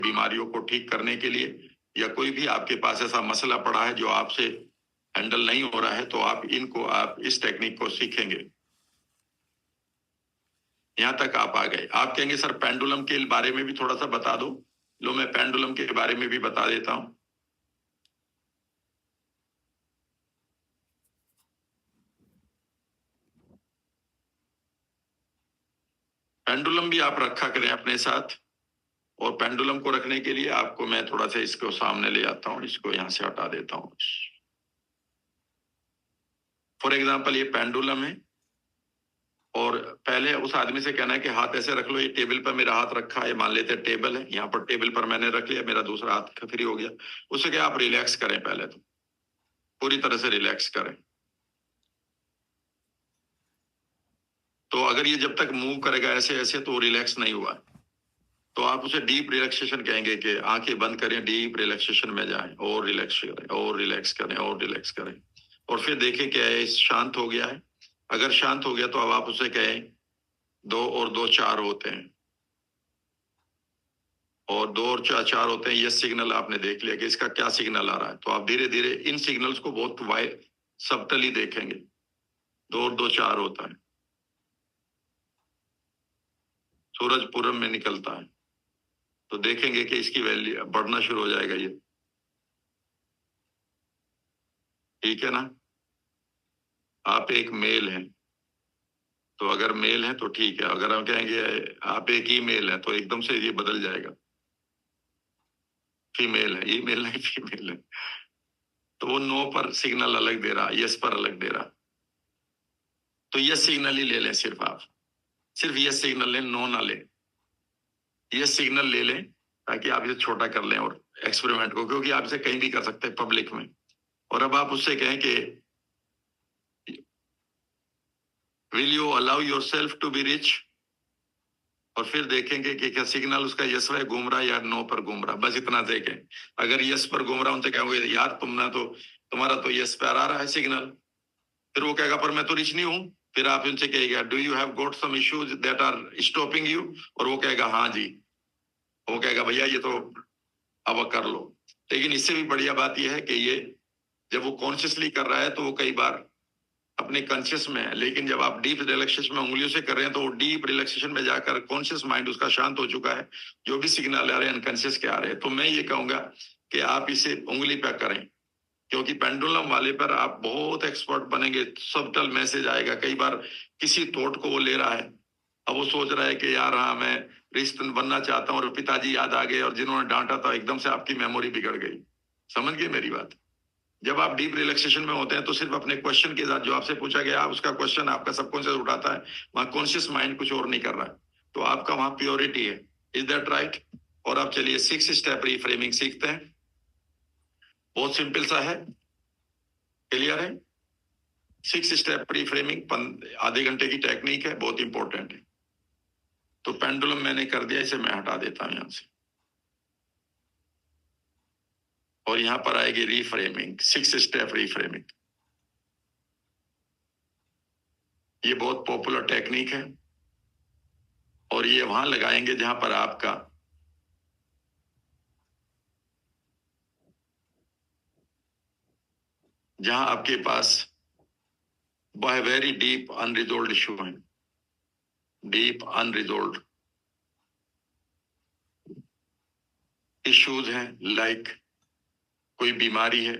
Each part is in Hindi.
बीमारियों को ठीक करने के लिए, या कोई भी आपके पास ऐसा मसला पड़ा है जो आपसे हैंडल नहीं हो रहा है, तो आप इस टेक्निक को सीखेंगे। यहां तक आप आ गए। आप कहेंगे सर पेंडुलम के बारे में भी थोड़ा सा बता दो। लो, मैं पेंडुलम के बारे में भी बता देता हूं। पेंडुलम भी आप रखा करें अपने साथ, और पेंडुलम को रखने के लिए आपको मैं थोड़ा सा इसको सामने ले आता हूं, इसको यहां से हटा देता हूं। फॉर एग्जाम्पल ये पेंडुलम है, और पहले उस आदमी से कहना है कि हाथ ऐसे रख लो, ये टेबल पर मेरा हाथ रखा है, मान लेते हैं टेबल है, यहाँ पर टेबल पर मैंने रख लिया, मेरा दूसरा हाथ फ्री हो गया। उससे क्या, आप रिलैक्स करें, पहले तो पूरी तरह से रिलैक्स करें। तो अगर ये जब तक मूव करेगा ऐसे ऐसे, तो रिलैक्स नहीं हुआ, तो आप उसे डीप रिलैक्सेशन कहेंगे कि आंखें बंद करें, डीप रिलैक्सेशन में जाएं, और रिलैक्स करें, और रिलैक्स करें, और रिलैक्स करें, और फिर देखें क्या है, शांत हो गया है। अगर शांत हो गया तो अब आप उसे कहें 2 और 2 4 होते हैं, और 2 और 4 होते हैं, ये सिग्नल आपने देख लिया कि इसका क्या सिग्नल आ रहा है। तो आप धीरे धीरे इन सिग्नल्स को बहुत सबटली देखेंगे। 2 और 2 4 होता है, सूरज पूरब में निकलता है, तो देखेंगे कि इसकी वैल्यू बढ़ना शुरू हो जाएगा ये। ठीक है ना। आप एक मेल हैं, तो अगर मेल है तो ठीक है, अगर हम कहेंगे आप एक ही मेल है, तो एकदम से ये बदल जाएगा, फीमेल है, ये मेल नहीं फीमेल है। तो वो नो पर सिग्नल अलग दे रहा, यस पर अलग दे रहा। तो यस सिग्नल ही ले लें, सिर्फ यस सिग्नल लें, नो ना लें। यस सिग्नल ले लें ताकि आप इसे छोटा कर लें और एक्सपेरिमेंट को, क्योंकि आप इसे कहीं भी कर सकते हैं पब्लिक में। और अब आप उससे कहें कि will you allow yourself to be rich, और फिर देखेंगे कि क्या सिग्नल उसका यस पर घूम रहा है या नो पर घूम रहा है। बस इतना देखें। अगर यस पर घूम रहा, उनसे कहोगे यार तुम्हारा तो यस पर आ रहा है सिग्नल, फिर वो कहेगा पर मैं तो रिच नहीं हूं। फिर आप उनसे कहेगा do you have got some issues that are stopping you, और वो कहेगा हाँ जी। वो कहेगा भैया ये तो अब कर लो। लेकिन इससे भी बढ़िया बात यह है कि ये जब वो कॉन्शियसली कर रहा है तो वो कई बार अपने कॉन्शियस में है, लेकिन जब आप डीप रिलैक्सेशन में उंगलियों से कर रहे हैं तो वो डीप रिलैक्सेशन में जाकर कॉन्शियस माइंड उसका शांत हो चुका है। जो भी सिग्नल आ रहे हैं अनकॉन्शियस के आ रहे हैं। तो मैं ये कहूंगा कि आप इसे उंगली पे करें, क्योंकि पेंडुलम वाले पर आप बहुत एक्सपर्ट बनेंगे। सबटल मैसेज आएगा। कई बार किसी थॉट को वो ले रहा है, अब वो सोच रहा है कि यार हाँ मैं रिश्ते बनना चाहता हूँ, और पिताजी याद आ गए और जिन्होंने डांटा था, एकदम से आपकी मेमोरी बिगड़ गई। समझ गए मेरी बात। जब आप डीप रिलैक्सेशन में होते हैं तो सिर्फ अपने क्वेश्चन के साथ, जो आपसे पूछा गया उसका क्वेश्चन आपका सबकॉन्शियस उठाता है, वहां कॉन्शियस माइंड कुछ और नहीं कर रहा है, तो आपका वहां प्योरिटी है। Is that right? और अब चलिए 6 स्टेप रिफ्रेमिंग सीखते हैं। बहुत सिंपल सा है, क्लियर है। 6 स्टेप रिफ्रेमिंग आधे घंटे की टेक्निक है, बहुत इंपॉर्टेंट है। तो पेंडुलम मैंने कर दिया, इसे मैं हटा देता हूं यहां से, और यहां पर आएगी रिफ्रेमिंग, 6 स्टेप रिफ्रेमिंग। ये बहुत पॉपुलर टेक्निक है, और ये वहां लगाएंगे जहां पर जहां आपके पास वह वेरी डीप अनरिजोल्व इश्यू है, डीप अनरिजोल्व इश्यूज हैं, लाइक कोई बीमारी है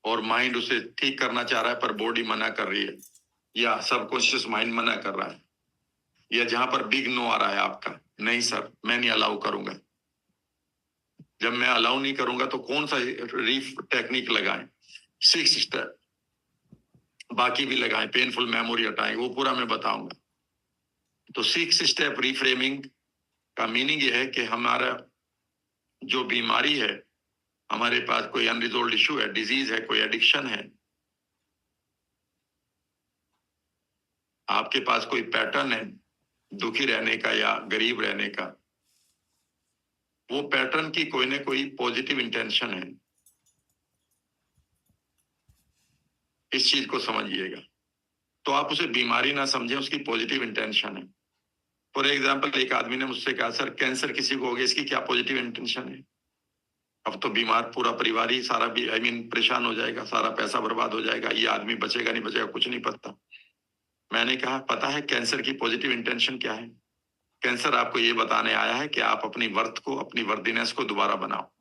और माइंड उसे ठीक करना चाह रहा है पर बॉडी मना कर रही है, या सबकॉन्शियस माइंड मना कर रहा है, या जहां पर बिग नो आ रहा है आपका, नहीं सर मैं नहीं अलाउ करूंगा। जब मैं अलाउ नहीं करूंगा तो कौन सा रीफ टेक्निक लगाएं? 6 स्टेप, बाकी भी लगाएं, पेनफुल मेमोरी हटाएं, वो पूरा मैं बताऊंगा। तो 6 स्टेप रिफ्रेमिंग का मीनिंग यह है कि हमारा जो बीमारी है, हमारे पास कोई अनरिजोल्व इश्यू है, डिजीज है, कोई एडिक्शन है, आपके पास कोई पैटर्न है दुखी रहने का या गरीब रहने का, वो पैटर्न की कोई ना कोई पॉजिटिव इंटेंशन है। इस चीज को समझिएगा। तो आप उसे बीमारी ना समझें, उसकी पॉजिटिव इंटेंशन है। फॉर एग्जाम्पल एक आदमी ने मुझसे कहा, सर कैंसर किसी को हो गया, इसकी क्या पॉजिटिव इंटेंशन है? अब तो बीमार पूरा परिवार ही सारा भी परेशान हो जाएगा, सारा पैसा बर्बाद हो जाएगा, ये आदमी बचेगा नहीं बचेगा कुछ नहीं पता। मैंने कहा पता है कैंसर की पॉजिटिव इंटेंशन क्या है? कैंसर आपको ये बताने आया है कि आप अपनी वर्थ को, अपनी वर्दीनेस को दोबारा बनाओ।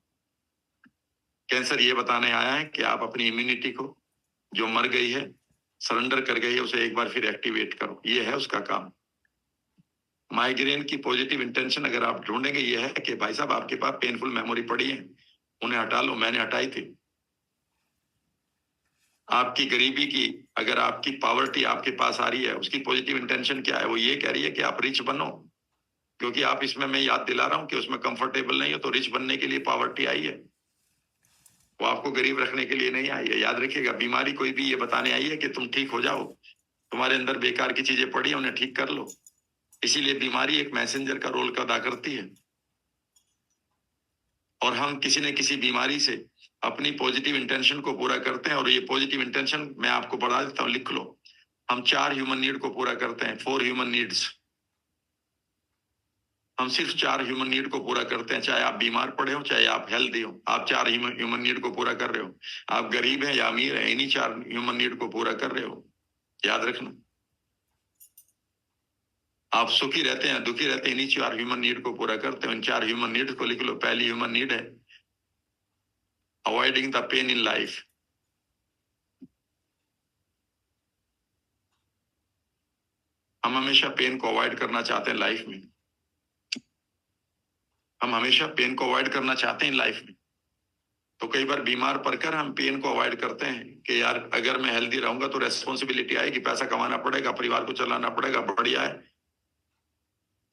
कैंसर ये बताने आया है कि आप अपनी इम्यूनिटी को, जो मर गई है, सरेंडर कर गई है, उसे एक बार फिर एक्टिवेट करो। ये है उसका काम। माइग्रेन की पॉजिटिव इंटेंशन अगर आप ढूंढेंगे, ये है कि भाई साहब आपके पास पेनफुल मेमोरी पड़ी है, उन्हें हटा लो। मैंने हटाई थी। आपकी गरीबी की, अगर आपकी पॉवर्टी आपके पास आ रही है, उसकी पॉजिटिव इंटेंशन क्या है? वो ये कह रही है कि आप रिच बनो, क्योंकि आप इसमें, मैं याद दिला रहा हूं कि उसमें कंफर्टेबल नहीं हो, तो रिच बनने के लिए पॉवर्टी आई है, वो आपको गरीब रखने के लिए नहीं आई है। याद रखिएगा, बीमारी कोई भी ये बताने आई है कि तुम ठीक हो जाओ, तुम्हारे अंदर बेकार की चीजें पड़ी है, उन्हें ठीक कर लो। इसीलिए बीमारी एक मैसेंजर का रोल अदा करती है, और हम किसी न किसी बीमारी से अपनी पॉजिटिव इंटेंशन को पूरा करते हैं। और ये पॉजिटिव इंटेंशन मैं आपको बढ़ा देता हूं, लिख लो। हम 4 ह्यूमन नीड को पूरा करते हैं, 4 ह्यूमन नीड्स। हम सिर्फ 4 ह्यूमन नीड को पूरा करते हैं, चाहे आप बीमार पड़े हो, चाहे आप हेल्दी हो, आप 4 ह्यूमन नीड को पूरा कर रहे हो। आप गरीब हैं या अमीर हैं, इन्हीं 4 ह्यूमन नीड को पूरा कर रहे हो। याद रखना, आप सुखी रहते हैं, दुखी रहते हैं, इन्हीं 4 ह्यूमन नीड को पूरा करते हो। इन 4 ह्यूमन नीड को लिख लो। पहली ह्यूमन नीड है avoiding the pain in life. हम हमेशा पेन को अवॉइड करना चाहते हैं लाइफ में। हम हमेशा पेन को अवॉइड करना चाहते हैं लाइफ में। तो कई बार बीमार पड़कर हम पेन को अवॉइड करते हैं कि यार अगर मैं हेल्दी रहूंगा तो रेस्पॉन्सिबिलिटी आएगी, पैसा कमाना पड़ेगा, परिवार को चलाना पड़ेगा, बढ़िया है।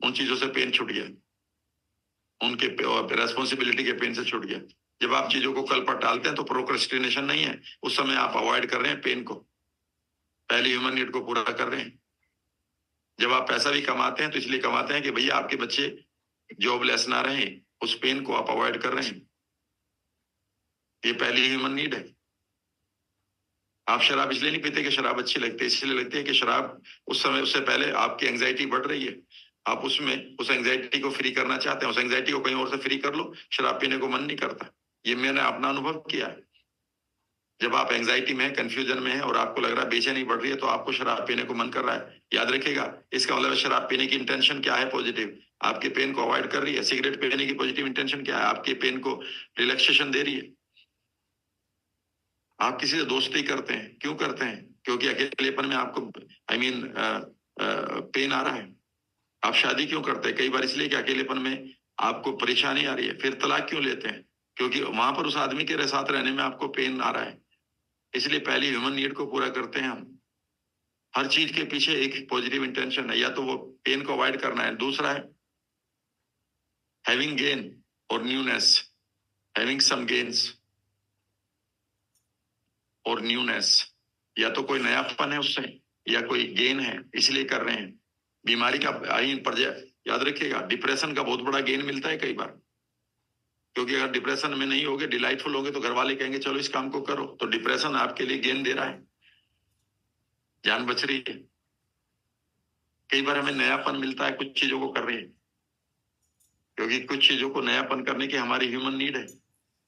उन चीजों से पेन छूट गया, उनके रेस्पॉन्सिबिलिटी के पेन से छूट गया। जब आप चीजों को कल पर टालते हैं तो प्रोक्रेस्टिनेशन नहीं है, उस समय आप अवॉइड कर रहे हैं पेन को, पहली ह्यूमन नीड को पूरा कर रहे हैं। जब आप पैसा भी कमाते हैं तो इसलिए कमाते हैं कि भैया आपके बच्चे जॉबलेस ना रहे, उस पेन को आप अवॉइड कर रहे हैं। ये पहली ह्यूमन नीड है। आप शराब इसलिए नहीं पीते कि शराब अच्छी लगती है, इसलिए लगती है कि शराब उस समय, उससे पहले आपकी एंजाइटी बढ़ रही है, आप उसमें उस एंजाइटी को फ्री करना चाहते हैं। उस एंजाइटी को कहीं और से फ्री कर लो, शराब पीने को मन नहीं करता। ये मैंने अपना अनुभव किया है। जब आप एंजाइटी में है, कंफ्यूजन में है, और आपको लग रहा है बेचैनी बढ़ रही है, तो आपको शराब पीने को मन कर रहा है। याद रखिएगा, इसका मतलब शराब पीने की इंटेंशन क्या है? पॉजिटिव, आपके पेन को अवॉइड कर रही है। सिगरेट पीने की पॉजिटिव इंटेंशन क्या है? आपके पेन को रिलैक्सेशन दे रही है। आप किसी से दोस्ती करते हैं, क्यों करते हैं? क्योंकि अकेलेपन में आपको पेन आ रहा है। आप शादी क्यों करते हैं? कई बार इसलिए कि अकेलेपन में आपको परेशानी आ रही है। फिर तलाक क्यों लेते हैं? क्योंकि वहां पर उस आदमी के साथ रहने में आपको पेन आ रहा है। इसलिए पहली ह्यूमन नीड को पूरा करते हैं हम। हर चीज के पीछे एक पॉजिटिव इंटेंशन है, या तो वो पेन को अवॉइड करना है। दूसरा है हैविंग गेन और न्यूनेस, हैविंग सम गेन्स और न्यूनेस, या तो कोई नयापन है उससे, या कोई गेन है, इसलिए कर रहे हैं। बीमारी का याद रखिएगा, डिप्रेशन का बहुत बड़ा गेन मिलता है कई बार। क्योंकि अगर डिप्रेशन में नहीं होगे, डिलाइटफुल होगे, तो घर वाले कहेंगे चलो इस काम को करो, तो डिप्रेशन आपके लिए गेन दे रहा है, जान बच रही है। कई बार हमें नयापन मिलता है कुछ चीजों को कर रहे हैं, क्योंकि कुछ चीजों को नयापन करने की हमारी ह्यूमन नीड है।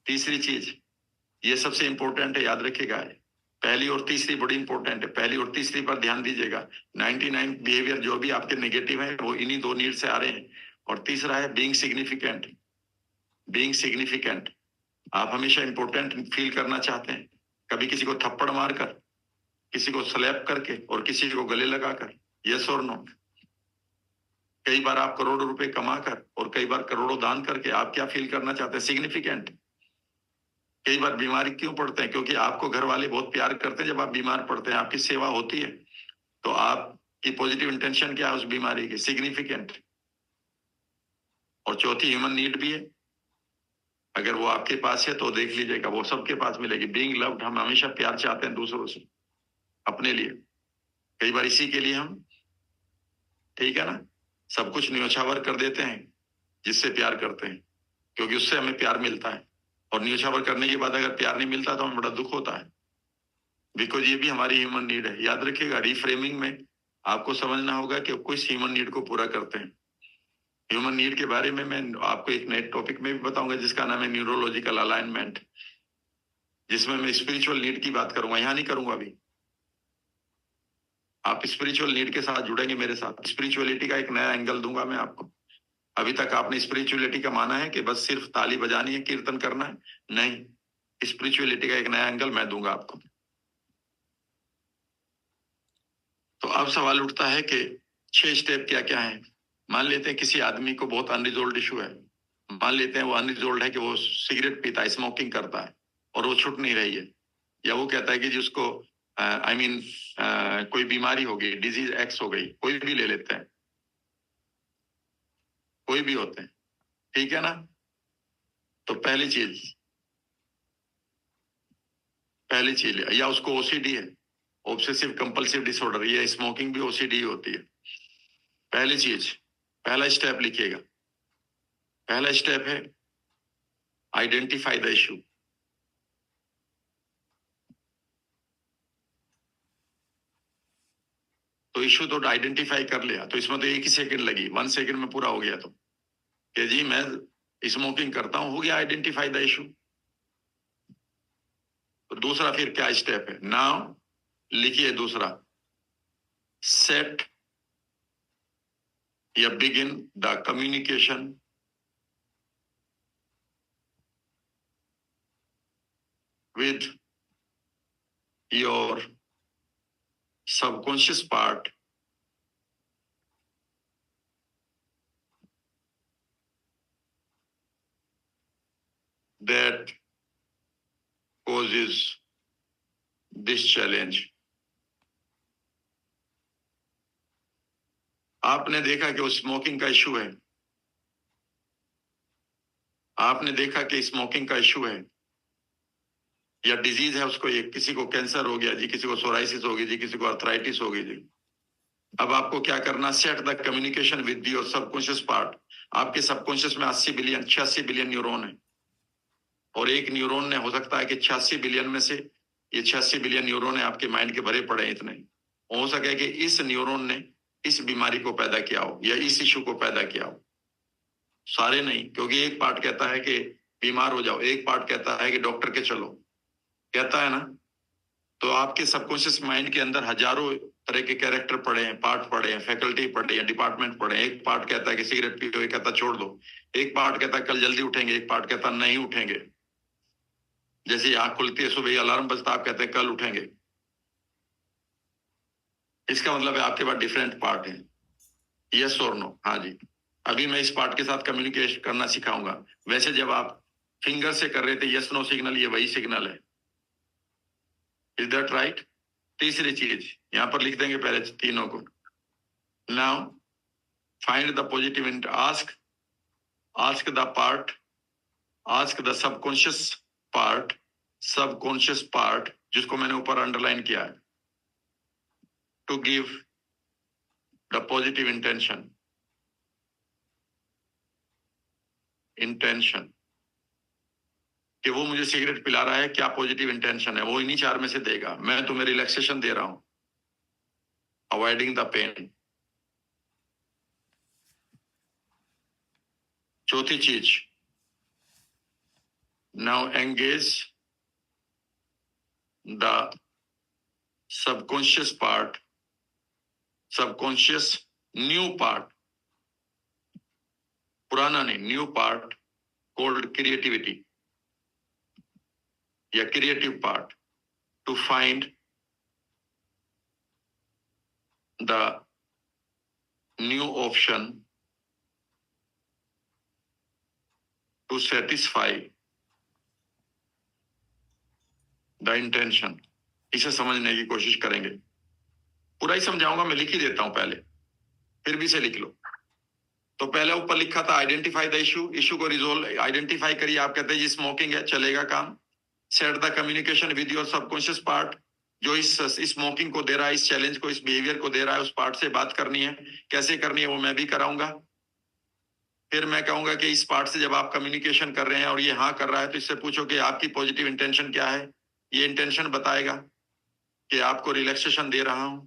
तीसरी चीज, ये सबसे इंपॉर्टेंट है, याद रखिएगा। पहली और तीसरी बड़ी इंपॉर्टेंट है, पहली और तीसरी पर ध्यान दीजिएगा। 99 बिहेवियर जो भी आपके नेगेटिव है, वो इन्हीं 2 नीड से आ रहे हैं। और तीसरा है बीइंग सिग्निफिकेंट। बीइंग सिग्निफिकेंट, आप हमेशा इंपॉर्टेंट फील करना चाहते हैं। कभी किसी को थप्पड़ मारकर, किसी को स्लैप करके, और किसी को गले लगाकर, यस और नो। कई बार आप करोड़ों रुपए कमाकर और कई बार करोड़ों दान करके आप क्या फील करना चाहते हैं? सिग्निफिकेंट। कई बार बीमारी क्यों पड़ते हैं? क्योंकि आपको घर वाले बहुत प्यार करते हैं। जब आप बीमार पड़ते हैं, आपकी सेवा होती है, तो आपकी पॉजिटिव इंटेंशन क्या है उस बीमारी की? सिग्निफिकेंट। और चौथी ह्यूमन नीड भी है, अगर वो आपके पास है तो देख लीजिएगा, वो सबके पास मिलेगी। बीइंग लव्ड, हम हमेशा प्यार चाहते हैं दूसरों से, अपने लिए। कई बार इसी के लिए हम, ठीक है ना, सब कुछ न्योछावर कर देते हैं जिससे प्यार करते हैं, क्योंकि उससे हमें प्यार मिलता है। और न्योछावर करने के बाद अगर प्यार नहीं मिलता तो हमें बड़ा दुख होता है, बिकॉज ये भी हमारी ह्यूमन नीड है। याद रखिएगा, रिफ्रेमिंग में आपको समझना होगा कि किस ह्यूमन नीड को पूरा करते हैं। ह्यूमन नीड के बारे में मैं आपको एक नए टॉपिक में भी बताऊंगा जिसका नाम है न्यूरोलॉजिकल अलाइनमेंट, जिसमें मैं स्पिरिचुअल नीड की बात करूंगा, यहां नहीं करूंगा अभी। आप स्पिरिचुअल नीड के साथ जुड़ेंगे मेरे साथ, स्पिरिचुअलिटी का एक नया एंगल दूंगा मैं आपको। अभी तक आपने स्पिरिचुअलिटी का माना है कि बस सिर्फ ताली बजानी है, कीर्तन करना है, नहीं, स्पिरिचुअलिटी का एक नया एंगल मैं दूंगा आपको। तो अब सवाल उठता है कि 6 स्टेप क्या क्या है। मान लेते हैं किसी आदमी को बहुत अनरिजोल्व इशू है, मान लेते हैं वो अनरिजोल्व है कि वो सिगरेट पीता है, स्मोकिंग करता है और वो छूट नहीं रही है, या वो कहता है कि जिसको कोई बीमारी हो गई, डिजीज एक्स हो गई, कोई भी ले लेते हैं, कोई भी होते हैं, ठीक है ना। तो पहली चीज, या उसको ओसीडी है, ऑब्सेसिव कंपल्सिव डिसऑर्डर, ये स्मोकिंग भी ओसीडी होती है। पहली चीज, पहला स्टेप लिखिएगा, पहला स्टेप है आइडेंटिफाई द इशू। तो इशू तो आइडेंटिफाई कर लिया, तो इसमें तो 1 ही सेकंड लगी, 1 सेकंड में पूरा हो गया। तो कि जी मैं स्मोकिंग करता हूं, हो गया आइडेंटिफाई द इशू। तो दूसरा फिर क्या स्टेप है, नाउ लिखिए दूसरा, सेट या begin the communication with your subconscious part that causes this challenge। आपने देखा कि वो स्मोकिंग का इशू है, आपने देखा कि स्मोकिंग का इशू है या डिजीज है उसको, ये किसी को कैंसर हो गया जी, किसी को सोराइसिस हो गई जी, किसी को अर्थराइटिस हो गई जी। अब आपको क्या करना, set the communication with your subconscious part. आपके सबकॉन्शियस में 80 बिलियन 86 बिलियन न्यूरॉन है, और एक न्यूरॉन ने, हो सकता है कि 86 बिलियन में से ये 86 बिलियन न्यूरॉन है आपके माइंड के भरे पड़े हैं इतने, हो सके कि इस न्यूरॉन ने इस बीमारी को पैदा किया हो या इस इशू को पैदा किया हो। सारे नहीं, क्योंकि एक पार्ट कहता है कि बीमार हो जाओ, एक पार्ट कहता है कि डॉक्टर के चलो, कहता है ना। तो आपके सबकॉन्शियस माइंड के अंदर हजारों तरह के कैरेक्टर पड़े हैं, पार्ट पड़े हैं, फैकल्टी पड़े हैं, डिपार्टमेंट पड़े हैं। एक पार्ट कहता है कि सिगरेट पियो, एक कहता छोड़ दो, एक पार्ट कहता है कल जल्दी उठेंगे, एक पार्ट कहता नहीं उठेंगे। जैसे ही आंख खुलती है सुबह, अलार्म बजता, आप कहते हैं कल उठेंगे। इसका मतलब है आपके पास डिफरेंट पार्ट है, यस और नो। हाँ जी, अभी मैं इस पार्ट के साथ कम्युनिकेट करना सिखाऊंगा। वैसे जब आप फिंगर से कर रहे थे यस नो सिग्नल, ये वही सिग्नल है। Is that right? तीसरी चीज यहां पर लिख देंगे पहले तीनों को। Now find the positive intent, ask the part, ask the subconscious part जिसको मैंने ऊपर अंडरलाइन किया है, to give the positive intention कि वो मुझे सिगरेट पिला रहा है, क्या पॉजिटिव इंटेंशन है, वो इन्हीं 4 में से देगा। मैं तुम्हें रिलैक्सेशन दे रहा हूं, अवॉइडिंग द पेन। चौथी चीज, now engage the subconscious new part, पुराना नहीं, न्यू पार्ट कॉल्ड क्रिएटिविटी या creative part, to find the new option to satisfy the intention. इसे समझने की कोशिश करेंगे, पूरा ही समझाऊंगा, मैं लिख ही देता हूं पहले, फिर भी इसे लिख लो। तो पहले ऊपर लिखा था आइडेंटिफाई द इशू को रिजोल्व, आइडेंटिफाई करिए। आप कहते हैं जी स्मोकिंग है, चलेगा काम। Set the communication with your subconscious part, जो इस स्मोकिंग को दे रहा है, इस चैलेंज को, इस बिहेवियर को दे रहा है, उस पार्ट से बात करनी है। कैसे करनी है वो मैं भी कराऊंगा। फिर मैं कहूंगा कि इस पार्ट से जब आप कम्युनिकेशन कर रहे हैं और ये हाँ कर रहा है, तो इससे पूछो कि आपकी पॉजिटिव इंटेंशन क्या है। ये इंटेंशन बताएगा कि आपको रिलैक्सेशन दे रहा हूं।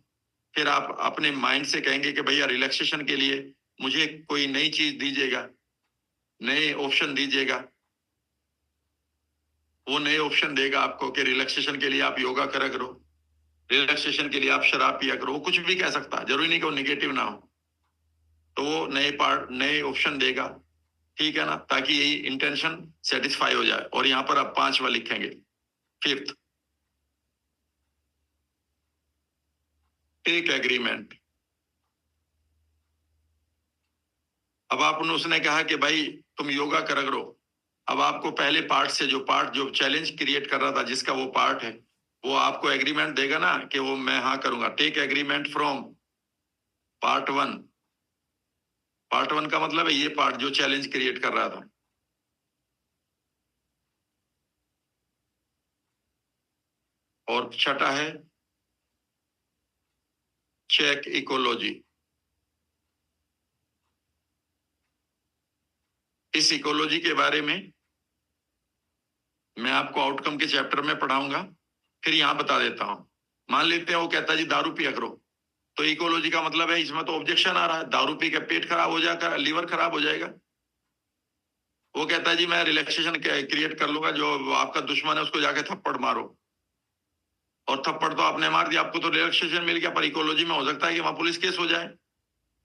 फिर आप अपने माइंड से कहेंगे कि भैया रिलैक्सेशन के लिए मुझे कोई नई चीज दीजिएगा, नए ऑप्शन दीजिएगा। वो नए ऑप्शन देगा आपको कि रिलैक्सेशन के लिए आप योगा करा करो, रिलैक्सेशन के लिए आप शराब पिया करो, वो कुछ भी कह सकता है, जरूरी नहीं कि वो निगेटिव ना हो। तो वो नए ऑप्शन देगा, ठीक है ना, ताकि यही इंटेंशन सेटिस्फाई हो जाए। और यहाँ पर आप 5वां लिखेंगे, 5th, टेक एग्रीमेंट। अब उसने कहा कि भाई तुम योगा करा करो। अब आपको पहले पार्ट से जो चैलेंज क्रिएट कर रहा था, जिसका वो पार्ट है, वो आपको एग्रीमेंट देगा ना कि वो मैं हाँ करूंगा। Take agreement from part 1। Part 1 का मतलब है ये पार्ट जो चैलेंज क्रिएट कर रहा था। और छठा है चेक इकोलॉजी। इस इकोलॉजी के बारे में मैं आपको आउटकम के चैप्टर में पढ़ाऊंगा, फिर यहां बता देता हूं। मान लेते हैं वो कहता है जी दारू पिया करो, तो इकोलॉजी का मतलब है, इसमें तो ऑब्जेक्शन आ रहा है, दारू पी के पेट खराब हो जाएगा, लीवर खराब हो जाएगा। वो कहता है जी मैं रिलैक्सेशन क्रिएट कर लूंगा, जो आपका दुश्मन है उसको जाके थप्पड़ मारो। और थप्पड़ तो आपने मार दिया, आपको तो रिलैक्सेशन मिल गया, पर इकोलॉजी में हो सकता है कि वहां पुलिस केस हो जाए।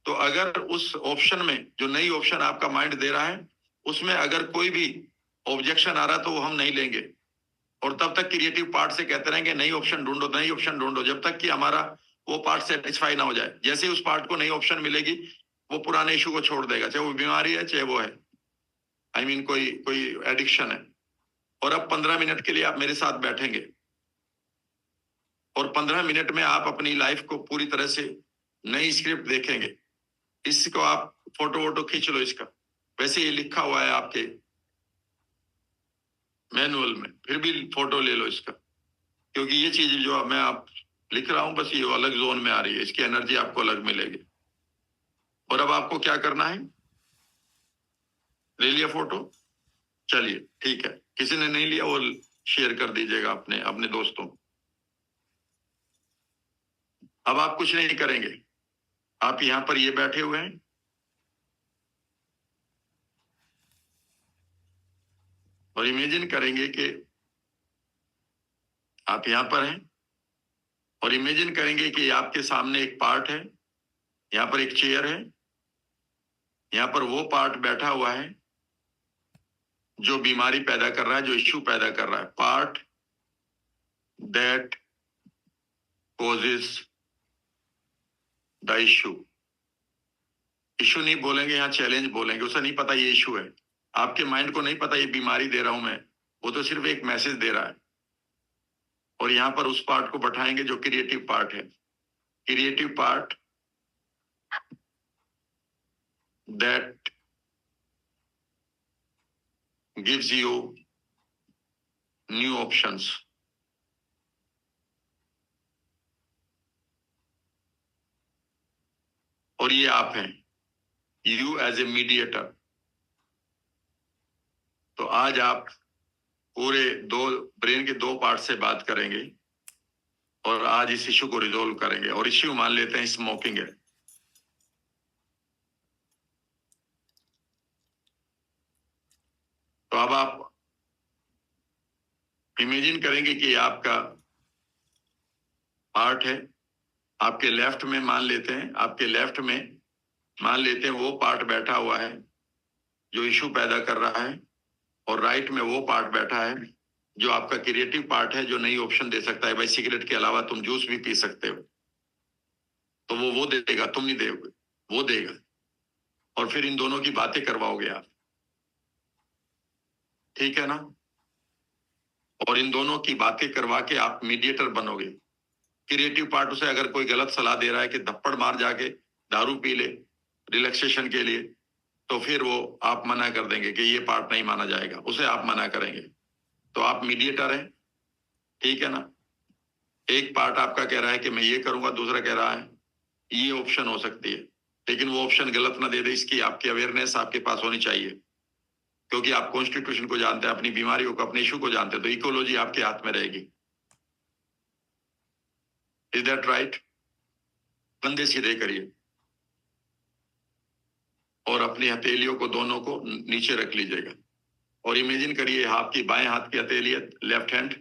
तो अगर उस ऑप्शन में, जो नई ऑप्शन आपका माइंड दे रहा है, उसमें अगर कोई भी ऑब्जेक्शन आ रहा है तो वो हम नहीं लेंगे। और तब तक क्रिएटिव पार्ट से कहते रहेंगे नई ऑप्शन ढूंढो, नई ऑप्शन ढूंढो, जब तक कि हमारा वो पार्ट सेटिस्फाई ना हो जाए। जैसे उस पार्ट को नई ऑप्शन मिलेगी, वो पुराने इशू को छोड़ देगा, चाहे वो बीमारी है चाहे वो है, कोई कोई एडिक्शन है। और अब 15 मिनट के लिए आप मेरे साथ बैठेंगे, और 15 मिनट में आप अपनी लाइफ को पूरी तरह से नई स्क्रिप्ट देखेंगे। इसको आप फोटो वोटो खींच लो इसका, वैसे ये लिखा हुआ है आपके मैनुअल में, फिर भी फोटो ले लो इसका, क्योंकि ये चीज जो मैं आप लिख रहा हूं, बस ये अलग जोन में आ रही है, इसकी एनर्जी आपको अलग मिलेगी। और अब आपको क्या करना है, ले लिया फोटो, चलिए ठीक है। किसी ने नहीं लिया वो शेयर कर दीजिएगा अपने अपने दोस्तों। अब आप कुछ नहीं करेंगे, आप यहां पर ये बैठे हुए हैं, और इमेजिन करेंगे कि आप यहां पर हैं, और इमेजिन करेंगे कि आपके सामने एक पार्ट है, यहाँ पर एक चेयर है, यहाँ पर वो पार्ट बैठा हुआ है जो बीमारी पैदा कर रहा है, जो इश्यू पैदा कर रहा है। Part that causes the issue. Issue नहीं बोलेंगे, यहाँ चैलेंज बोलेंगे। उसे नहीं पता ये इश्यू है, आपके माइंड को नहीं पता ये बीमारी दे रहा हूं मैं, वो तो सिर्फ एक मैसेज दे रहा है। और यहाँ पर उस पार्ट को बैठाएंगे जो क्रिएटिव पार्ट है, creative part that gives you new options। और ये आप हैं, यू एज ए मीडिएटर। तो आज आप पूरे ब्रेन के 2 पार्ट से बात करेंगे, और आज इस इश्यू को रिजोल्व करेंगे। और इश्यू मान लेते हैं स्मोकिंग है। तो अब आप इमेजिन करेंगे कि आपका पार्ट है, आपके लेफ्ट में मान लेते हैं, आपके लेफ्ट में मान लेते हैं वो पार्ट बैठा हुआ है जो इश्यू पैदा कर रहा है, और राइट में वो पार्ट बैठा है जो आपका क्रिएटिव पार्ट है, जो नई ऑप्शन दे सकता है, भाई सिगरेट के अलावा तुम जूस भी पी सकते हो। तो वो देगा, तुम नहीं दोगे, वो देगा। और फिर इन दोनों की बातें करवाओगे आप, ठीक है ना। और इन दोनों की बातें करवा के आप मीडिएटर बनोगे। क्रिएटिव पार्ट उसे अगर कोई गलत सलाह दे रहा है कि थप्पड़ मार जाके दारू पी ले रिलैक्सेशन के लिए, तो फिर वो आप मना कर देंगे कि ये पार्ट नहीं माना जाएगा, उसे आप मना करेंगे। तो आप मीडिएटर हैं, ठीक है ना। एक पार्ट आपका कह रहा है कि मैं ये करूंगा, दूसरा कह रहा है ये ऑप्शन हो सकती है, लेकिन वो ऑप्शन गलत ना दे दे, इसकी आपकी अवेयरनेस आपके पास होनी चाहिए, क्योंकि आप कॉन्स्टिट्यूशन को जानते हैं, अपनी बीमारियों को, अपने इशू को जानते हैं। तो इकोलॉजी आपके हाथ में रहेगी। Is that right? कंधे सीधे करिए। और अपनी हथेलियों को दोनों को नीचे रख लीजिएगा और इमेजिन करिए आपकी बाएं हाथ की हथेली है, लेफ्ट हैंड,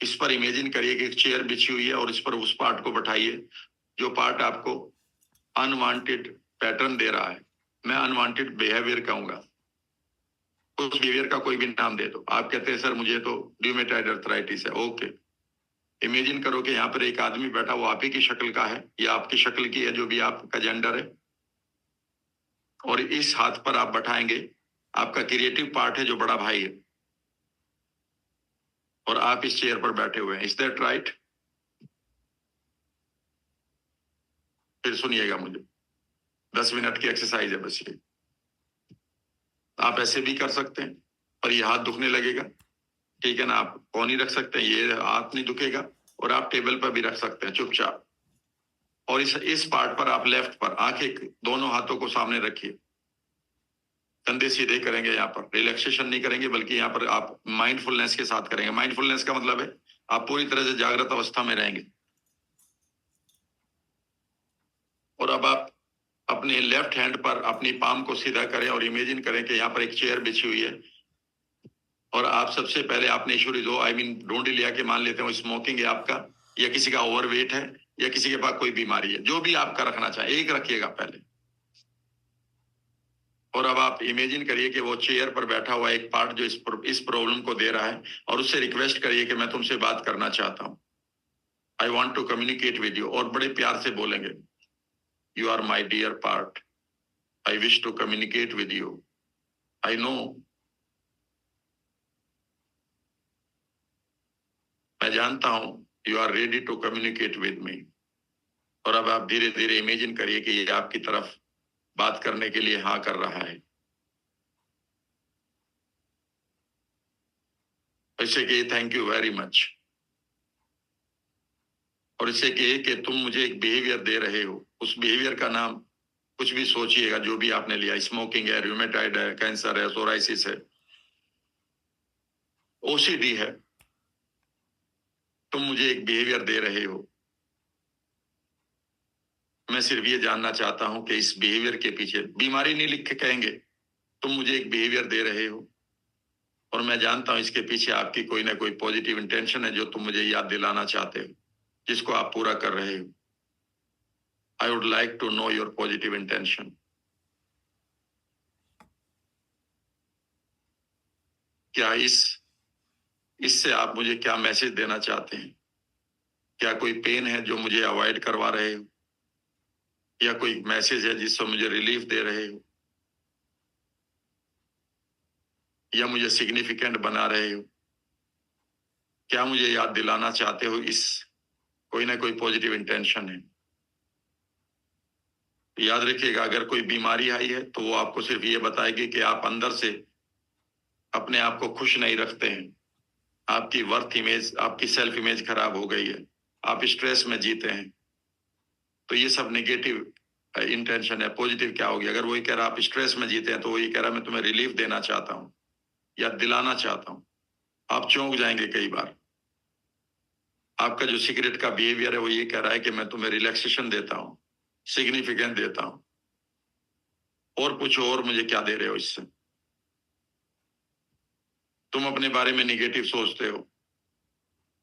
इस पर इमेजिन करिए कि एक चेयर बिछी हुई है और इस पर उस पार्ट को बैठाइए जो पार्ट आपको अनवांटेड पैटर्न दे रहा है। मैं अनवांटेड बिहेवियर कहूंगा, उस बिहेवियर का कोई भी नाम दे दो। आप कहते हैं सर मुझे तो र्यूमेटॉइड अर्थराइटिस है, ओके। इमेजिन करो कि यहाँ पर एक आदमी बैठा, वो आप ही की शक्ल का है या आपकी शक्ल की है, जो भी आपका जेंडर है, और इस हाथ पर आप बैठाएंगे आपका क्रिएटिव पार्ट है जो बड़ा भाई है, और आप इस चेयर पर बैठे हुए हैं। Is that right? फिर सुनिएगा मुझे, 10 मिनट की एक्सरसाइज है बस ये। आप ऐसे भी कर सकते हैं और ये हाथ दुखने लगेगा, ठीक है ना। आप कोहनी रख सकते हैं, ये हाथ नहीं दुखेगा, और आप टेबल पर भी रख सकते हैं चुपचाप। और इस पार्ट पर आप लेफ्ट पर आंखें दोनों हाथों को सामने रखिए, कंधे सीधे करेंगे। यहाँ पर रिलैक्सेशन नहीं करेंगे, बल्कि यहाँ पर आप माइंडफुलनेस के साथ करेंगे। माइंडफुलनेस का मतलब है आप पूरी तरह से जागृत अवस्था में रहेंगे। और अब आप अपने लेफ्ट हैंड पर अपनी पाम को सीधा करें और इमेजिन करें कि यहाँ पर एक चेयर बिछी हुई है, और आप सबसे पहले आपने ईश्वरी जो ढूंढ लिया कि मान लेते हैं स्मोकिंग है आपका, या किसी का ओवरवेट है, या किसी के पास कोई बीमारी है, जो भी आपका रखना चाहे एक रखिएगा पहले। और अब आप इमेजिन करिए कि वो चेयर पर बैठा हुआ एक पार्ट जो इस प्रॉब्लम को दे रहा है, और उससे रिक्वेस्ट करिए कि मैं तुमसे बात करना चाहता हूं, I want to communicate with you. और बड़े प्यार से बोलेंगे, you are my dear part, I wish to communicate with you, I know, मैं जानता हूं, you are ready to communicate with me. और अब आप धीरे धीरे इमेजिन करिए कि ये आपकी तरफ बात करने के लिए हाँ कर रहा है। इसे कहिए थैंक यू वेरी मच, और इसे कहिए कि तुम मुझे एक बिहेवियर दे रहे हो। उस बिहेवियर का नाम कुछ भी सोचिएगा, जो भी आपने लिया, स्मोकिंग है, रूमेटाइड है, कैंसर है, सोराइसिस है, ओसीडी है, तुम मुझे एक बिहेवियर दे रहे हो। मैं सिर्फ ये जानना चाहता हूं कि इस बिहेवियर के पीछे, बीमारी नहीं लिख के कहेंगे, तुम मुझे एक बिहेवियर दे रहे हो और मैं जानता हूं इसके पीछे आपकी कोई ना कोई पॉजिटिव इंटेंशन है जो तुम मुझे याद दिलाना चाहते हो, जिसको आप पूरा कर रहे हो। I would like to know your positive intention. क्या इससे आप मुझे क्या मैसेज देना चाहते हैं? क्या कोई पेन है जो मुझे अवॉइड करवा रहे हो, या कोई मैसेज है जिससे मुझे रिलीफ दे रहे हो, या मुझे सिग्निफिकेंट बना रहे हो? क्या मुझे याद दिलाना चाहते हो? इस कोई ना कोई पॉजिटिव इंटेंशन है। याद रखिएगा, अगर कोई बीमारी आई है तो वो आपको सिर्फ ये बताएगी कि आप अंदर से अपने आप को खुश नहीं रखते हैं, आपकी वर्थ इमेज, आपकी सेल्फ इमेज खराब हो गई है, आप स्ट्रेस में जीते हैं। तो ये सब नेगेटिव इंटेंशन है। पॉजिटिव क्या होगी? अगर वही कह रहा आप स्ट्रेस में जीते हैं, तो वही कह रहा मैं तुम्हें रिलीफ देना चाहता हूँ या दिलाना चाहता हूँ। आप चौंक जाएंगे कई बार। आपका जो सीक्रेट का बिहेवियर है वो ये कह रहा है कि मैं तुम्हें रिलैक्सेशन देता हूँ, सिग्निफिकेंट देता हूँ, और पूछो और मुझे क्या दे रहे हो इससे? तुम अपने बारे में निगेटिव सोचते हो,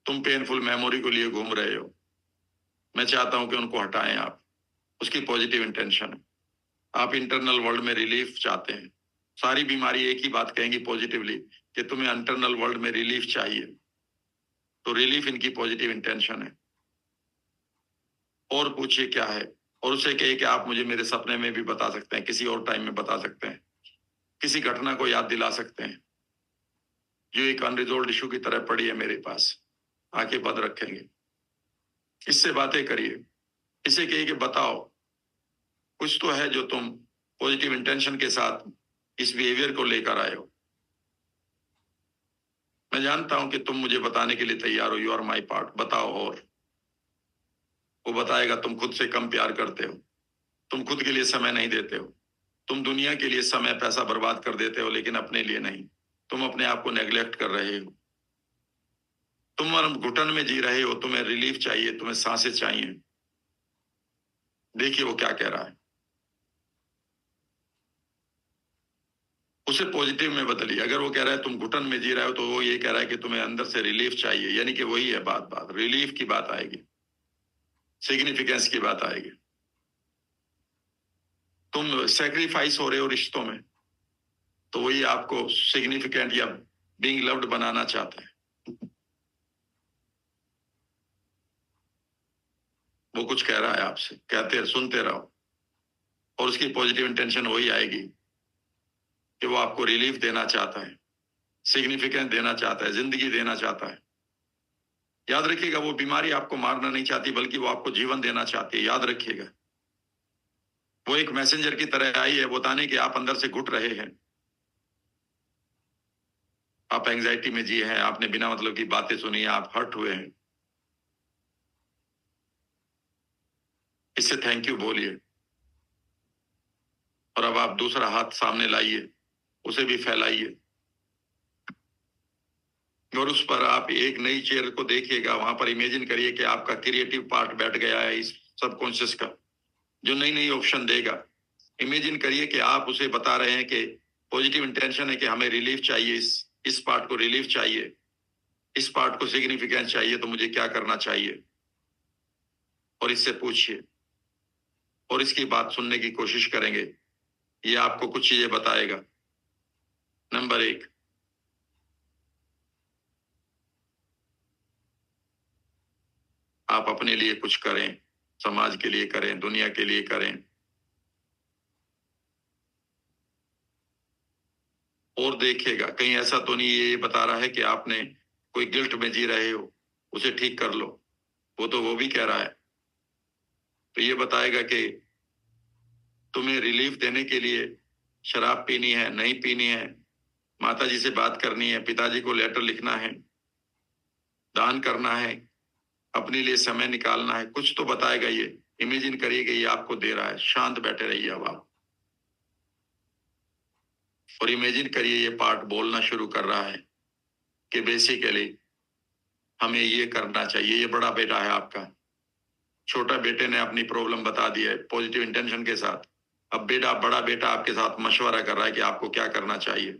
तुम पेनफुल मेमोरी को लिए घूम रहे हो। मैं चाहता हूं कि उनको हटाएं आप, उसकी पॉजिटिव इंटेंशन है। आप इंटरनल वर्ल्ड में रिलीफ चाहते हैं। सारी बीमारी एक ही बात कहेंगी पॉजिटिवली कि तुम्हें इंटरनल वर्ल्ड में रिलीफ चाहिए, तो रिलीफ इनकी पॉजिटिव इंटेंशन है। और पूछिए क्या है, और उसे कहिए कि आप मुझे मेरे सपने में भी बता सकते हैं, किसी और टाइम में बता सकते हैं, किसी घटना को याद दिला सकते हैं जो एक अनरिजोल्व इशू की तरह पड़ी है मेरे पास। आंखें बंद रखेंगे, इससे बातें करिए, इसे कहिए कि बताओ कुछ तो है जो तुम पॉजिटिव इंटेंशन के साथ इस बिहेवियर को लेकर आए हो। मैं जानता हूं कि तुम मुझे बताने के लिए तैयार हो, यू आर माई पार्ट, बताओ। और वो बताएगा तुम खुद से कम प्यार करते हो, तुम खुद के लिए समय नहीं देते हो, तुम दुनिया के लिए समय पैसा बर्बाद कर देते हो, लेकिन अपने लिए नहीं। तुम अपने आप को नेग्लेक्ट कर रहे हो, तुम घुटन में जी रहे हो, तुम्हें रिलीफ चाहिए, तुम्हें सांसें चाहिए। देखिए वो क्या कह रहा है। उसे पॉजिटिव में बदलिए। अगर वो कह रहा है तुम घुटन में जी रहे हो, तो वो ये कह रहा है कि तुम्हें अंदर से रिलीफ चाहिए, यानी कि वही है बात बात रिलीफ की बात आएगी, सिग्निफिकेंस की बात आएगी। तुम सेक्रीफाइस हो रहे हो रिश्तों में, तो वही आपको सिग्निफिकेंट या बीइंग लव्ड बनाना चाहता है। वो कुछ कह रहा है आपसे, कहते सुनते रहो, और उसकी पॉजिटिव इंटेंशन वही आएगी कि वो आपको रिलीफ देना चाहता है, सिग्निफिकेंस देना चाहता है, जिंदगी देना चाहता है। याद रखिएगा, वो बीमारी आपको मारना नहीं चाहती, बल्कि वो आपको जीवन देना चाहती है। याद रखिएगा, वो एक मैसेंजर की तरह आई है बताने कि आप अंदर से घुट रहे हैं, आप एंजाइटी में जी हैं, आपने बिना मतलब की बातें सुनी, आप हर्ट हुए हैं। इससे थैंक यू बोलिए, और अब आप दूसरा हाथ सामने लाइए, उसे भी फैलाइए, और उस पर आप एक नई चेयर को देखिएगा। वहां पर इमेजिन करिए कि आपका क्रिएटिव पार्ट बैठ गया है इस सबकॉन्शियस का, जो नई नई ऑप्शन देगा। इमेजिन करिए कि आप उसे बता रहे हैं कि पॉजिटिव इंटेंशन है कि हमें रिलीफ चाहिए, इस पार्ट को रिलीफ चाहिए, इस पार्ट को सिग्निफिकेंस चाहिए, तो मुझे क्या करना चाहिए। और इससे पूछिए, और इसकी बात सुनने की कोशिश करेंगे। ये आपको कुछ चीजें बताएगा। नंबर 1, आप अपने लिए कुछ करें, समाज के लिए करें, दुनिया के लिए करें। और देखिएगा कहीं ऐसा तो नहीं ये बता रहा है कि आपने कोई गिल्ट में जी रहे हो, उसे ठीक कर लो। वो तो वो भी कह रहा है। तो ये बताएगा कि तुम्हें रिलीफ देने के लिए शराब पीनी है, नहीं पीनी है, माता जी से बात करनी है, पिताजी को लेटर लिखना है, दान करना है, अपने लिए समय निकालना है, कुछ तो बताएगा ये। इमेजिन करिए कि ये आपको दे रहा है। शांत बैठे रहिए अब आप, और इमेजिन करिए ये पार्ट बोलना शुरू कर रहा है कि बेसिकली हमें ये करना चाहिए। ये बड़ा बेटा है आपका, छोटा बेटे ने अपनी प्रॉब्लम बता दी है पॉजिटिव इंटेंशन के साथ। अब बड़ा बेटा आपके साथ मशवरा कर रहा है कि आपको क्या करना चाहिए।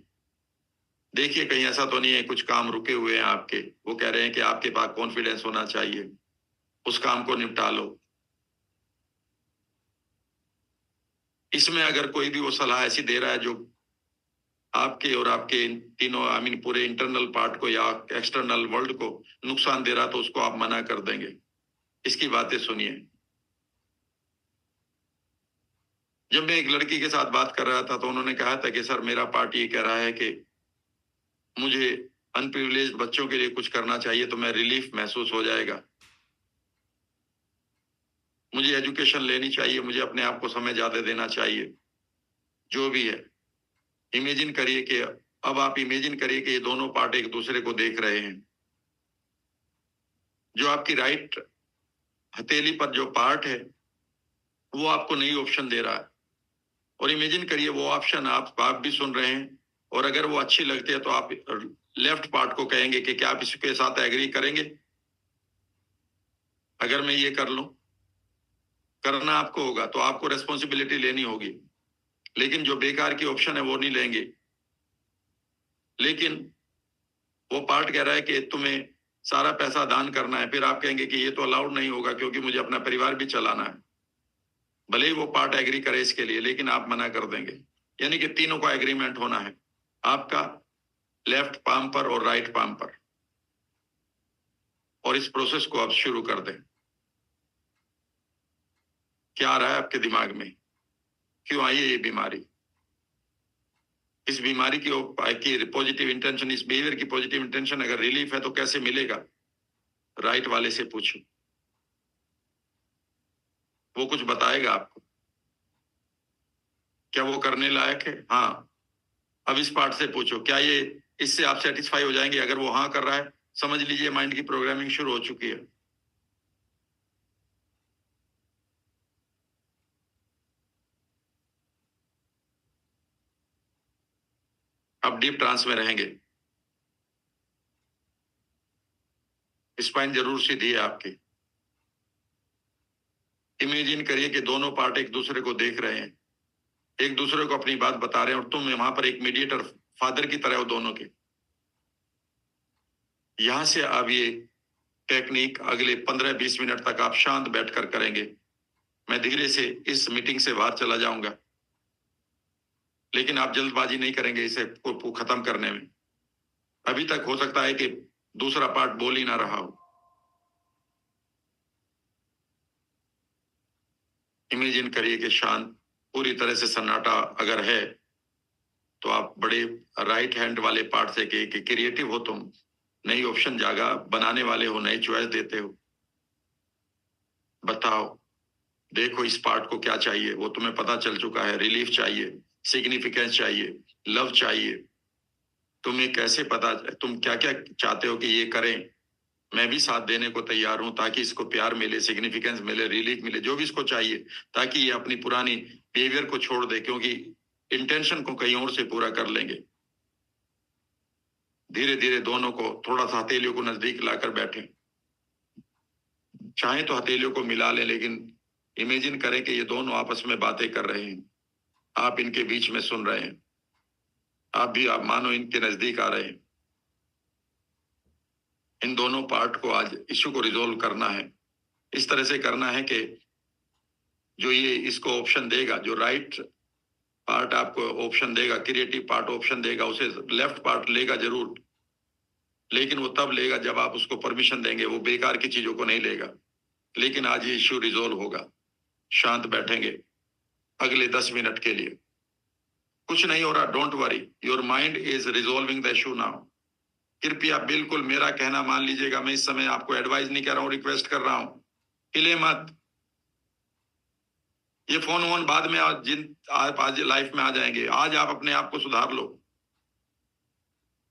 देखिए कहीं ऐसा तो नहीं है कुछ काम रुके हुए हैं आपके। वो कह रहे हैं कि आपके पास कॉन्फिडेंस होना चाहिए, उस काम को निपटा लो। इसमें अगर कोई भी वो सलाह ऐसी दे रहा है जो आपके और आपके तीनों पूरे इंटरनल पार्ट को या एक्सटर्नल वर्ल्ड को नुकसान दे रहा, तो उसको आप मना कर देंगे। इसकी बातें सुनिए। जब मैं एक लड़की के साथ बात कर रहा था, तो उन्होंने कहा था कि सर मेरा पार्ट ये कह रहा है कि मुझे अनप्रिविलेज्ड बच्चों के लिए कुछ करना चाहिए, तो मैं रिलीफ महसूस हो जाएगा। मुझे एजुकेशन लेनी चाहिए, मुझे अपने आप को समय ज्यादा देना चाहिए। जो भी है, इमेजिन करिए कि अब आप इमेजिन करिए कि ये दोनों पार्ट एक दूसरे को देख रहे हैं। जो आपकी राइट हथेली पर जो पार्ट है, वो आपको नई ऑप्शन दे रहा है। और इमेजिन करिए वो ऑप्शन आप भी सुन रहे हैं, और अगर वो अच्छी लगती है तो आप लेफ्ट पार्ट को कहेंगे कि क्या आप इसके साथ एग्री करेंगे, अगर मैं ये कर लूं। करना आपको होगा, तो आपको रेस्पॉन्सिबिलिटी लेनी होगी। लेकिन जो बेकार की ऑप्शन है वो नहीं लेंगे। लेकिन वो पार्ट कह रहा है कि तुम्हें सारा पैसा दान करना है, फिर आप कहेंगे कि ये तो अलाउड नहीं होगा क्योंकि मुझे अपना परिवार भी चलाना है। भले ही वो पार्ट एग्री करे इसके लिए, लेकिन आप मना कर देंगे। यानी कि तीनों का एग्रीमेंट होना है, आपका लेफ्ट पाम पर और राइट पाम पर। और इस प्रोसेस को आप शुरू कर दें। क्या आ रहा है आपके दिमाग में, क्यों आई है ये बीमारी? इस बीमारी की पॉजिटिव इंटेंशन, इस बिहेवियर की पॉजिटिव इंटेंशन अगर रिलीफ है तो कैसे मिलेगा? राइट वाले से पूछो, वो कुछ बताएगा आपको। क्या वो करने लायक है? हाँ। अब इस पार्ट से पूछो, क्या ये इससे आप सेटिस्फाई हो जाएंगे? अगर वो हाँ कर रहा है, समझ लीजिए माइंड की प्रोग्रामिंग शुरू हो चुकी है। अब डीप ट्रांस में रहेंगे। स्पाइन जरूर सीधी है आपकी। इमेजिन करिए कि दोनों पार्ट एक दूसरे को देख रहे हैं। एक दूसरे को अपनी बात बता रहे हैं और तुम वहां पर एक मीडिएटर फादर की तरह हो दोनों के। यहां से अब ये टेक्निक अगले 15-20 मिनट तक आप शांत बैठकर करेंगे। मैं धीरे से इस मीटिंग से बाहर चला जाऊंगा, लेकिन आप जल्दबाजी नहीं करेंगे इसे को खत्म करने में। अभी तक हो सकता है कि दूसरा पार्ट बोल ही ना रहा हो। इमेजिन करिए कि शांत पूरी तरह से सन्नाटा अगर है तो आप बड़े राइट हैंड वाले पार्ट से कि क्रिएटिव हो, तुम नई ऑप्शन जागा बनाने वाले हो, नई चॉइस देते हो। बताओ, देखो इस पार्ट को क्या चाहिए, वो तुम्हें पता चल चुका है। रिलीफ चाहिए, सिग्निफिकेंस चाहिए, लव चाहिए। तुम्हें कैसे पता, तुम क्या क्या चाहते हो कि ये करें। मैं भी साथ देने को तैयार हूं ताकि इसको प्यार मिले, सिग्निफिकेंस मिले, रिलीफ मिले, जो भी इसको चाहिए, ताकि ये अपनी पुरानी बिहेवियर को छोड़ दे, क्योंकि इंटेंशन को कहीं और से पूरा कर लेंगे। धीरे धीरे दोनों को थोड़ा सा हथेलियों को नजदीक लाकर बैठे। चाहे तो हथेलियों को मिला लें, लेकिन इमेजिन करें कि ये दोनों आपस में बातें कर रहे हैं, आप इनके बीच में सुन रहे हैं, आप मानो इनके नजदीक आ रहे हैं। इन दोनों पार्ट को आज इश्यू को रिजोल्व करना है। इस तरह से करना है कि जो ये इसको ऑप्शन देगा, जो राइट पार्ट आपको ऑप्शन देगा, क्रिएटिव पार्ट ऑप्शन देगा, उसे लेफ्ट पार्ट लेगा जरूर, लेकिन वो तब लेगा जब आप उसको परमिशन देंगे। वो बेकार की चीजों को नहीं लेगा। लेकिन आज ये इश्यू रिजोल्व होगा। शांत बैठेंगे अगले 10 मिनट के लिए। कुछ नहीं हो रहा, don't worry, your mind is resolving the issue now. कृपया बिल्कुल मेरा कहना मान लीजिएगा। मैं इस समय आपको एडवाइस नहीं कर रहा हूं, रिक्वेस्ट कर रहा हूं, हिले मत। ये फोन वोन बाद में आप आज लाइफ में आ जाएंगे। आज आप अपने आप को सुधार लो।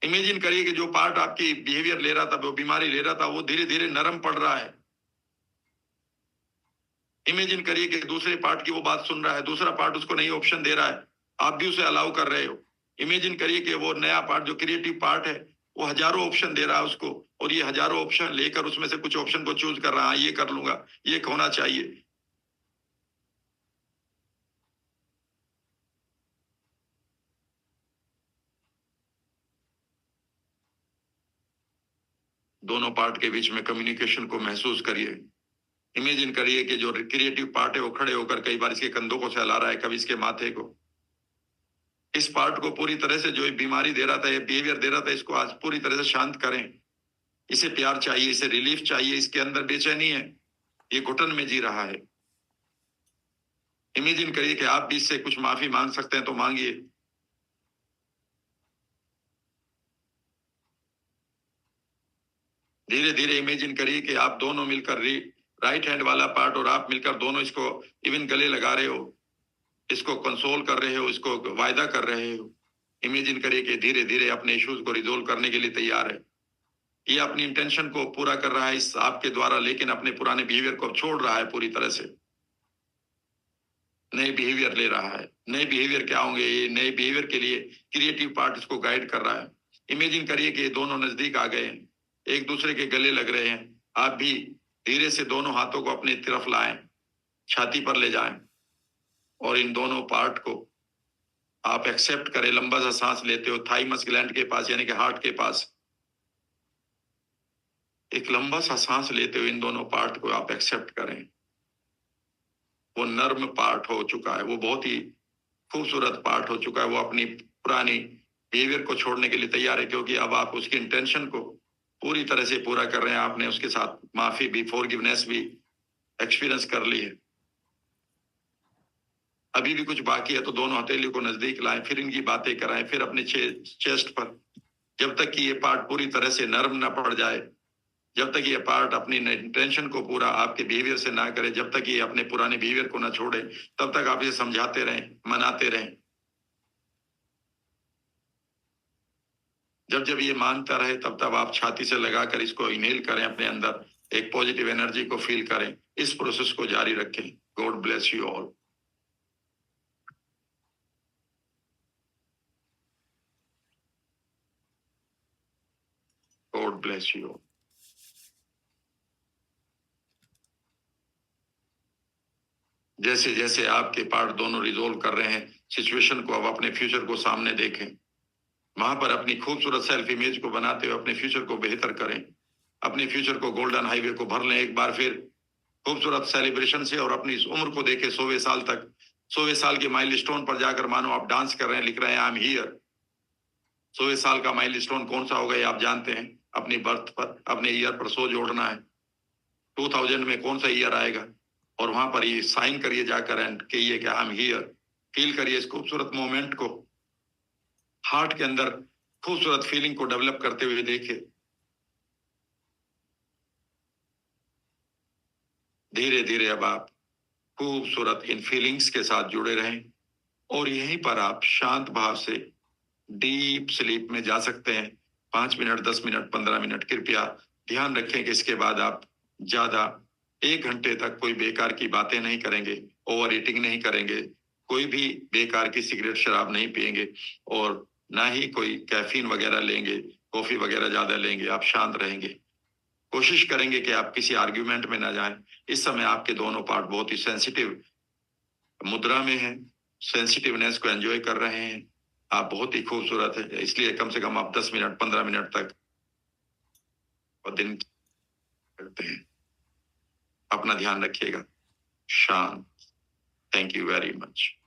इमेजिन करिए कि जो पार्ट आपकी बिहेवियर ले रहा था, वो बीमारी ले रहा था, वो धीरे धीरे नरम पड़ रहा है। इमेजिन करिए कि दूसरे पार्ट की वो बात सुन रहा है, दूसरा पार्ट उसको नई ऑप्शन दे रहा है, आप भी उसे अलाउ कर रहे हो। इमेजिन करिए कि वो नया पार्ट जो क्रिएटिव पार्ट है, वो हजारों ऑप्शन दे रहा है उसको, और ये हजारों ऑप्शन लेकर उसमें से कुछ ऑप्शन को चूज कर रहा है। ये कर लूंगा, ये होना चाहिए। दोनों पार्ट के बीच में कम्युनिकेशन को महसूस करिए। इमेजिन करिए कि जो क्रिएटिव पार्ट है वो खड़े होकर कई बार इसके कंधों को सहला रहा है, कभी इसके माथे को। इस पार्ट को पूरी तरह से, जो ये बीमारी दे रहा था, ये बिहेवियर दे रहा था, इसको आज पूरी तरह से शांत करें। इसे प्यार चाहिए, इसे रिलीफ चाहिए, इसके अंदर बेचैनी है, ये घुटन में जी रहा है। इमेजिन करिए कि आप भी इससे कुछ माफी मांग सकते हैं तो मांगिए। धीरे धीरे इमेजिन करिए कि आप दोनों मिलकर राइट हैंड वाला पार्ट और आप मिलकर दोनों इसको इवन गले लगा रहे हो, इसको कंसोल कर रहे हो, इसको वायदा कर रहे हो। इमेजिन करिए कि धीरे धीरे अपने इश्यूज को रिजोल्व करने के लिए तैयार है। ये अपनी इंटेंशन को पूरा कर रहा है इस आपके द्वारा, लेकिन अपने पुराने बिहेवियर को छोड़ रहा है पूरी तरह से। नए बिहेवियर ले रहा है। नए बिहेवियर क्या होंगे? ये नए बिहेवियर के लिए क्रिएटिव पार्ट इसको गाइड कर रहा है। इमेजिन करिए कि ये दोनों नजदीक आ गए हैं, एक दूसरे के गले लग रहे हैं। आप भी धीरे से दोनों हाथों को अपनी तरफ लाएं, छाती पर ले जाएं, और इन दोनों पार्ट को आप एक्सेप्ट करें। लंबा सा सांस लेते हो थाइमस ग्लैंड के पास, यानी कि हार्ट के पास। एक लंबा सा सांस लेते हुए इन दोनों पार्ट को आप एक्सेप्ट करें। वो नर्म पार्ट हो चुका है, वो बहुत ही खूबसूरत पार्ट हो चुका है। वो अपनी पुरानी बिहेवियर को छोड़ने के लिए तैयार है, क्योंकि अब आप उसकी इंटेंशन को पूरी तरह से पूरा कर रहे हैं। आपने उसके साथ माफी भी, फॉरगिवनेस भी एक्सपीरियंस कर ली है। अभी भी कुछ बाकी है तो दोनों हथेली को नजदीक लाएं, फिर इनकी बातें कराएं, फिर अपने चेस्ट पर, जब तक कि ये पार्ट पूरी तरह से नर्म ना पड़ जाए, जब तक ये पार्ट अपनी इंटेंशन को पूरा आपके बिहेवियर से ना करे, जब तक ये अपने पुराने बिहेवियर को ना छोड़े, तब तक आप इसे समझाते रहें, मनाते रहें। जब जब ये मानता रहे, तब तब आप छाती से लगाकर इसको इनहेल करें, अपने अंदर एक पॉजिटिव एनर्जी को फील करें। इस प्रोसेस को जारी रखें। God bless you all. God bless you all. जैसे जैसे आपके पार्ट दोनों रिजोल्व कर रहे हैं, सिचुएशन को, अब अपने फ्यूचर को सामने देखें, वहां पर अपनी खूबसूरत सेल्फ इमेज को बनाते हुए अपने फ्यूचर को बेहतर करें, अपने फ्यूचर को गोल्डन हाईवे को भर लें एक बार फिर खूबसूरत सेलिब्रेशन से, और अपनी इस उम्र को देखे 100वें साल तक, 100वें साल के माइलस्टोन पर जाकर मानो आप डांस कर रहे हैं, लिख रहे हैं आई एम हियर। 100वें साल का माइलस्टोन कौन सा होगा ये आप जानते हैं, अपनी बर्थ पर, अपने ईयर पर 100 जोड़ना है। 2000 में कौन सा ईयर आएगा, और वहां पर ये साइन करिए जाकर एंड कहिए कि आई एम हियर। फील करिए इस खूबसूरत मोमेंट को, हार्ट के अंदर खूबसूरत फीलिंग को डेवलप करते हुए देखिए। धीरे धीरे अब आप खूबसूरत इन फीलिंग्स के साथ जुड़े रहें, और यहीं पर आप शांत भाव से डीप स्लीप में जा सकते हैं। 5 मिनट, 10 मिनट, 15 मिनट, कृपया ध्यान रखें कि इसके बाद आप ज्यादा 1 घंटे तक कोई बेकार की बातें नहीं करेंगे, ओवर ईटिंग नहीं करेंगे, कोई भी बेकार की सिगरेट शराब नहीं पिएंगे, और ना ही कोई कैफीन वगैरह लेंगे, कॉफी वगैरह ज्यादा लेंगे। आप शांत रहेंगे, कोशिश करेंगे कि आप किसी आर्ग्यूमेंट में ना जाएं। इस समय आपके दोनों पार्ट बहुत ही सेंसिटिव मुद्रा में हैं, सेंसिटिवनेस को एंजॉय कर रहे हैं। आप बहुत ही खूबसूरत है, इसलिए कम से कम आप 10 मिनट, 15 मिनट तक और दिन करते हैं। अपना ध्यान रखिएगा। शांत। Thank you very much.